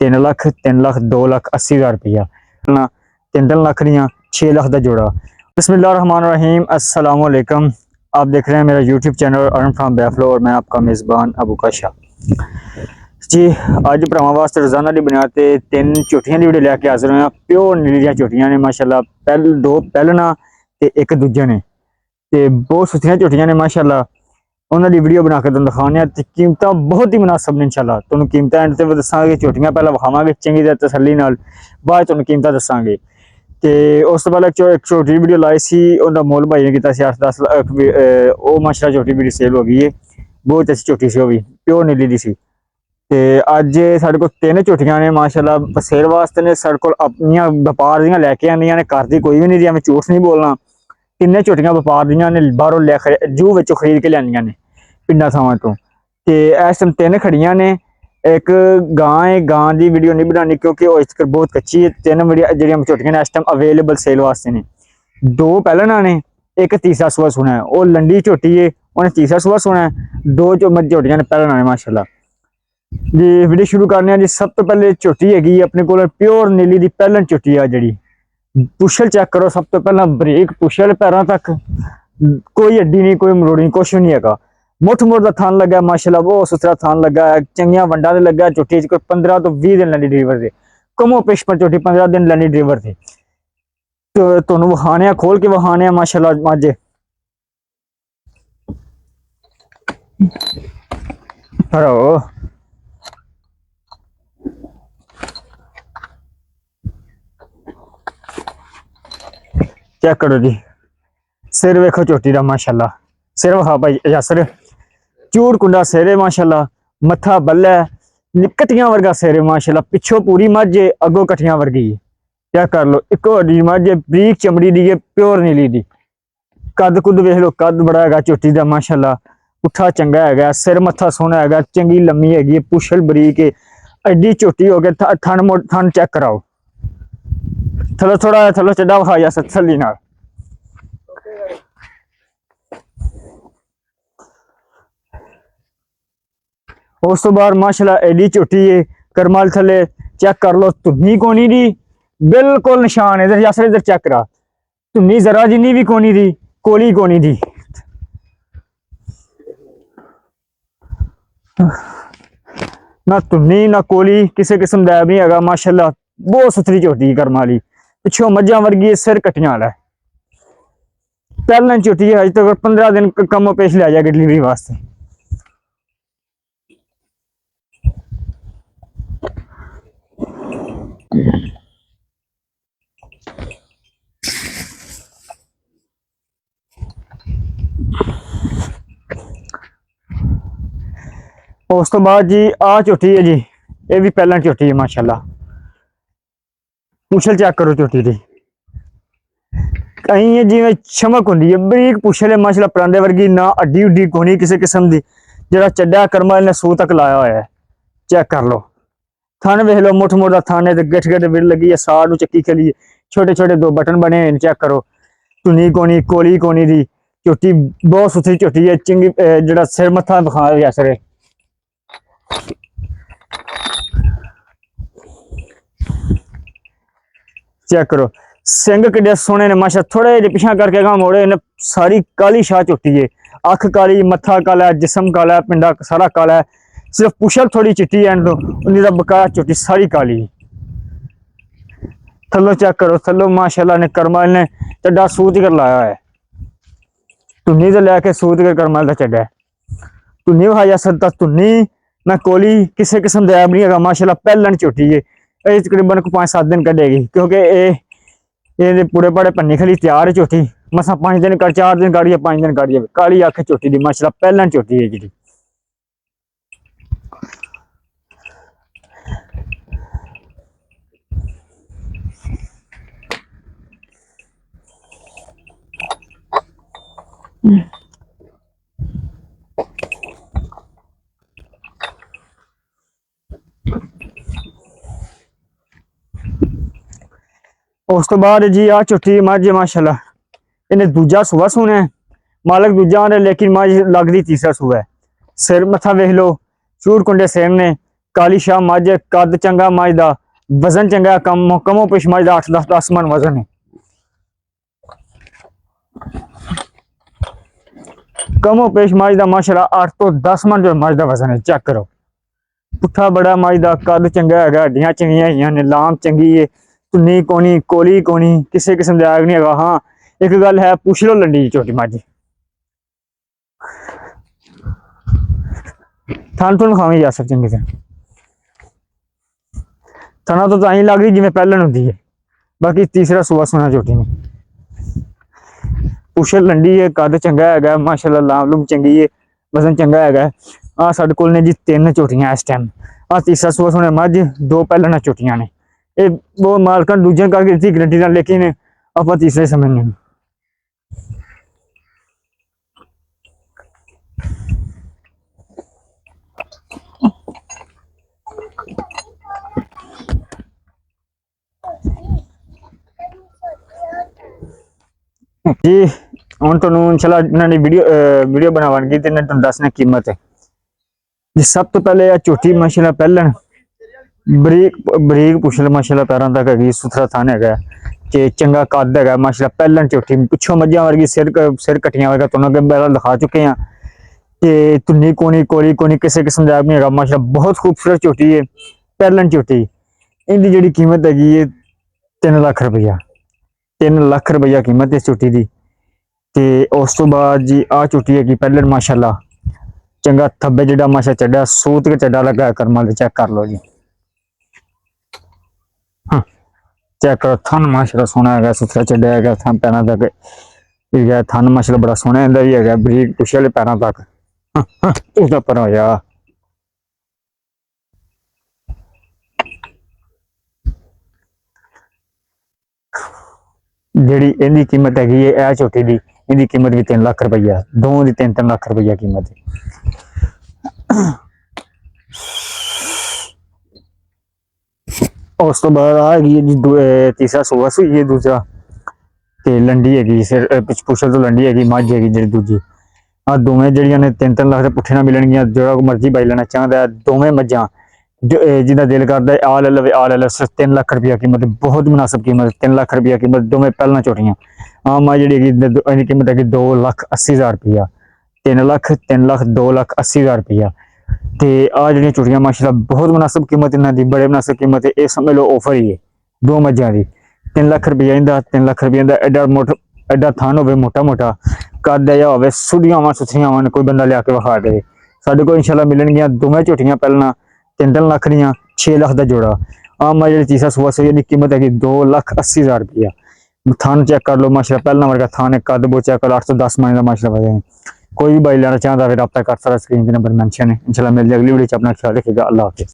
3 ਲੱਖ 3 ਲੱਖ 2 ਲੱਖ 80,000 रुपया ना 3 लाख दियाँ 6 लाख का जोड़ा। बिस्मिल्लाहिर्रहमानिर्रहीम, अस्सलाम वालेकुम। आप देख रहे हैं मेरा यूट्यूब चैनल अर्न फ्रॉम बैफलो और मैं आपका मेज़बान अबू काशा जी। अज भरावां वास्ते रोज़ाना की बुनियाद ते 3 झोटियां की वीडियो लैके हाजिर हुए। प्योर नीली दियां झोटियां ने माशाल्लाह। 2 पहलना ते 1 दूजे ने ते बहुत सुथियां झोटियां ने माशाल्लाह। उन्होंने वीडियो बना के तुहानूं दिखाने ते कीमत बहुत ही मुनासिब ने इंशाल्लाह। तुहानूं कीमत एंड ते दसांगे, झोटियां पहले विखावांगे चंगी तरह तसल्ली नाल, बाद तुहानूं कीमत दसांगे। ते उस तो पहले एक छोटी वीडियो लाई सी, उहदा मुल भाई ने कीता सी 8-10 लाख। वो माशाल्लाह झोटी मेरी सेल हो गई है। बहुत अच्छी झोटी सी, वो भी प्योर नीली दी सी। ते अज साडे कोल 3 झोटियां ने माशाल्लाह सेल वास्ते ने। साडे कोल अपनियां व्यापार दियां लैके आंदियां ने, घर दी कोई भी नहीं दी, मैं झूठ नहीं बोलना। 3 झोटियां व्यापार दियां ने, बाहरों जू विचों खरीद के लिआंदियां ने पिंडा थावां तो। ते इस टाइम 3 खड़ियां ने। एक गां है, गां की वीडियो नहीं बनानी क्योंकि वो इस बहुत कच्ची है। 3 जिहड़ियां झोटियां ने इस टाइम अवेलेबल सेल वास्ते ने। 2 पहलना ने, एक तीसरा सूआ सुना है। वो लंडी झोटी है, उन्हें तीसरा सूआ सुना है। 2 झोटियां ने पहलना ने माशाल्लाह जी। वीडियो शुरू करने जी। सब तो पहले झोटी हैगी अपने को प्योर नीली दी पहलन झोटी है जी। पुछल चेक करो, सब तो पहला बरीक पुछल, पैरों तक कोई हड्डी नहीं, कोई मरोड़ी नहीं, कुछ नहीं है। मुठ मुठ का थान लगा माशाल्लाह, बहुत सुथरा थान लगा है। चंगिया वंडा से लगा झोटी कोई 15 तो 20 दिन लैंडी डिलीवर थे। कमो पेश पर झोटी 15 दिन लैंडी डिलीवर थे। तो तुहानूं विखाने खोल के विखाने माशाल्लाह। मज हरो चेक करो जी। सिर वेखो झोटी का माशाल्लाह। सिर विखा भाई यासर, चूड़ कुंडा सिर है माशाल्लाह। मत्था बल्ला कटियां वर्गा सिर है माशाल्लाह। पिछों पूरी मझ है, अगों कटियां वर्गी है। क्या कर लो, इको हड्डी मझ है, बरीक चमड़ी दी है, प्योर नीली दी। कद कुद वेख लो, कद बड़ा है झोटी का माशाल्लाह। पुट्ठा चंगा है, सिर मत्था सोहना है, चंगी लम्मी हैगी, पुछल बरीक है। एडी झोटी हो गई। थन चेक कराओ, थलो थोड़ा थलो चढ़ा विखा जा तसल्ली नाल। उस तो बाद माशाल्लाह एडी झोटी है। करमाल थले चेक कर लो, धुन्नी कोनी दी बिल्कुल निशान है। इधर यासर, इधर चेक करा, धुन्नी जरा जिन्नी भी कोनी दी, कोली कोनी दी। ना धुन्नी ना कोली, किसी किस्म का नहीं है माशाल्लाह। बहुत सुथरी झोटी करम वाली, पिछों मझां वर्गी है, सिर कटियां वाला है। पहले झोटी है, अज तक 15 दिन कमो पेश लिया जाएगा डिलीवरी वास्ते। उस तो बाद जी आ झोटी है जी, ये भी पहला झोटी है माशाल्लाह। पुछल चेक करो झोटी दी, कहीं है जिवें चमक होंदी है, बरीक पुछल है माशाल्लाह। परांदे वर्गी ना हड्डी हुड्डी कोनी किसी किस्म की। जरा चड्डा करमा ने सूह तक लाया हुआ है। चेक कर लो, थन वेख लो, मुठ मुठ का थन है, गिठ गिठ विड़ लगी है, साड़ नूं चक्की खली है। छोटे छोटे 2 बटन बने हैं, चेक करो। धुनी कोनी कोली कोनी दी झोटी, बहुत सुथरी झोटी है। चंगी जरा सिर मत्था विखा यासर, चेक करो। सिंग किड्डे सोहने ने माशा, थोड़े जे पिछा करके गा मोड़े ने। सारी काली शाह झोटी है, अख काली, मत्था काला है, जिसम काला है, पिंडा सारा काला है। सिर्फ पुछल थोड़ी चिट्टी है, उन्हीं दा बकाया झोटी सारी काली। थल्लो चेक करो, थल्लो माशाल्लाह ने करमाल ने चड्डा सूत कर लाया है। धुन्नी तो लैके सूत कर करमाल का चड्डा है। धुन्नी विखाया सकता, धुन्नी ना कोली किसी किस्म का ऐब नहीं है माशाल्लाह। पहलन झोटी है, ये तकरीबन 5-7 दिन कटेगी क्योंकि ये पूरे बड़े पन्नी खली तैयार है झोटी। मसा 5 दिन कर, 4 दिन काटिए, 5 दिन काटिए। काली अख झोटी दी माशाल्लाह, पहलन झोटी है जी। उस तो बाद जी आ झोटी मझ माशाल्लाह, इन्हें दूजा सूआ सुना है। मालक दूजा ने, लेकिन मझ लगती तीसरा सूआ है। सिर मत्था वेख लो, चूड़ कुंडे सिर ने, काली शाह मज कद चंगा मज दा वजन चंगा कमो पेश मज दा 8-10 मन वजन है। कमो पेश मज दा माशाल्लाह 8 तो 10 मन जो मज दा वजन है। चेक करो पुट्ठा बड़ा मज दा कद चंगा है, हड्डियां चंगियां है, नीलाम चंगी है, धुन्नी कोनी कोली कोनी किसी किस्म का आग नहीं है। हाँ एक गल है पुछ लो लंडी छोटी मज थन थुन खावी जा सकती चंगी तरह थना तो ताई लग रही जिमें पहलन होंगी है। बाकी तीसरा सुबह सोना झोटी ने पुछ लंडी है, कद चंगा है माशाल्लाह, लाम लूम चंगी है, वजन चंगा है। आ साडे कोल ने जी 3 झोटियां इस टाइम। आ तीसरा सुबह सोने मझ 2 पहलन झोटियां ने। ये वो मालकन दूजे करके दी गारंटी ना, लेकिन आप तीसरे समझने जी हूँ तुहानू इंशाल्लाह इन्होंने वीडियो बनावांगी ते तुहानू दसना कीमत है जी। सब तो पहले आ झोटी माशाल्लाह पहलन बरीक बरीक पुछल माशाल्लाह पैरों तक है, सुथरा थान है कि चंगा कद है माशाल्लाह। पहलन झोटी पिछों मझां वर्गी सिर कटियां वर्गा तुहानू अगे पहले दिखा चुके हैं कि धुन्नी कोनी कोली कोनी किसी किस्म का नहीं है माशाल्लाह। बहुत खूबसूरत झोटी है पहलन झोटी। इनकी जिहड़ी कीमत है 3 लाख रुपया, 3 लाख रुपया कीमत इस झोटी की। ते उस तो बाद जी आ झोटी है कि पहलन माशाल्लाह चंगा थब्बे जिहड़ा माशा चढ़ा सूत के चढ़ा लगा करमां दे। चेक कर लो जी, हाँ चेक करो थन माशाल्लाह सोहना है, सुथरा चढ़ा है थन पैरों तक ठीक है। थन माशाल्लाह बड़ा सोहना इहदा भी है, बरीक पुछे वाले पैरों तक। हाँ हाँ उसदा पर होया जिहड़ी इहदी कीमत हैगी है यह झोटी की, इहदी कीमत भी 3 लाख रुपया, दोनों की 3-3 लाख रुपया कीमत है। उस तो बाद आएगी जी तीसरा सूआ सूई है दूसरा ते लंडी हैगी सिर पुछल तो लंडी हैगी मझ हैगी जी दूजी। आ दोवें जड़ियां ने 3-3 लाख के पुट्ठे ना मिलणगियां। जो मर्जी बाई लेना चाहता है दोवें मझां जिदा दिल करता है आ ले लवे आ ले लो। सिर्फ 3 लाख रुपया कीमत, बहुत मुनासिब कीमत, 3 लाख रुपया कीमत दोवें पहलना झोटियां। आ मां जी की कीमत है 2,80,000 रुपया। 3 लाख 3 लाख 2,80,000 रुपया। ते आ जी झोटियां माशाल्लाह बहुत मुनासिब कीमत इन्हां दी, बड़े मुनासिब कीमत है। ये समझ लो ऑफर ही है 2 मझां दी 3 लाख रुपया इंदा, 3 लाख रुपया इंदा। एडा थान हो मोटा मोटा कद या हो सुधियां होवन सुथरियां होवन, कोई बंदा लिया के विखा दे। साडे कोल इंशाल्लाह मिलणगियां दोवें झोटियां पहलना 3-3 लाख दियां, 6 लाख का जोड़ा। आ मां जी तीसरा सुआ सूई की कीमत है 2,80,000 रुपया। थान चेक कर लो माशाल्लाह पहलना वर्गा थान है, कद बो चेक कर लो 8 तो 10 मन का माशाल्लाह वजन। कोई भी भाई लेना चाहता है रब्ता कर सकता, स्क्रीन के नंबर मेंशन है। इंशाल्लाह मिल जाए अगली वीडियो। अपना ख्याल रखिएगा। अल्लाह हाफिज़।